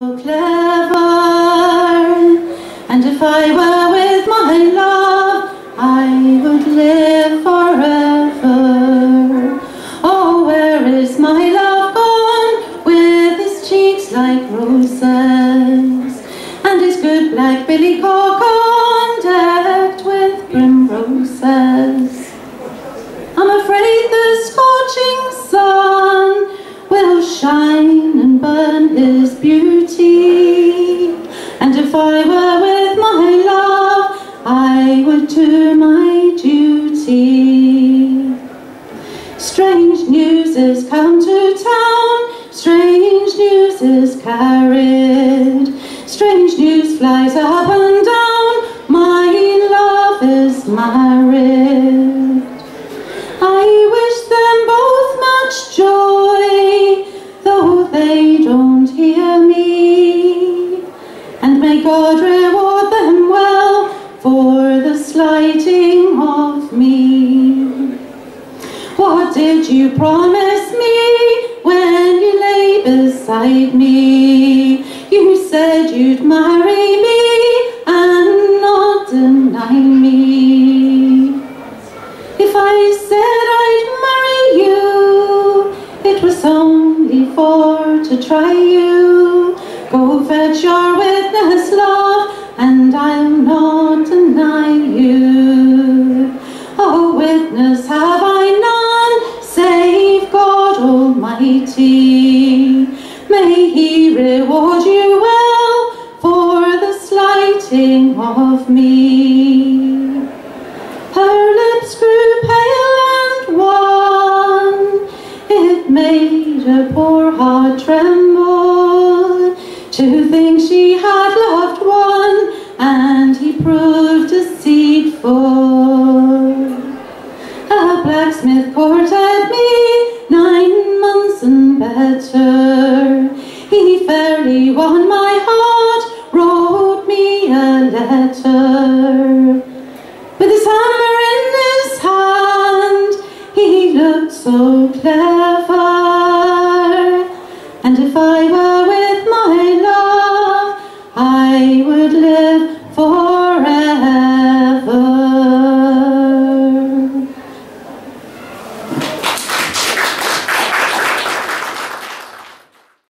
Clever, and if I were with my love, I would live forever. Oh, where is my love gone, with his cheeks like roses, and his good black billy cock on, decked with primroses? I'm afraid the scorching sun will shine and burn his beauty, and if I were with my love, I would do my duty. Strange news is come to town, strange news is carried, strange news flies up and down, my love is married. I wish them both much joy, though they don't hear me, and may God reward them well for the slighting of me. What did you promise me when you lay beside me? You said you'd marry me and not deny me. If I said I'd marry you, it was only for to try you. Go fetch your witness, love, and I'll not deny you. Oh, witness have I none, save God Almighty. May He reward you well for the slighting of me. Her lips grew pale and wan, it made her poor heart tremble, to think she had loved one, and he proved deceitful. A blacksmith courted me 9 months and better, he fairly won my heart, wrote me a letter. With his hammer in his hand, he looked so clever, and if I were with my love, I would live forever.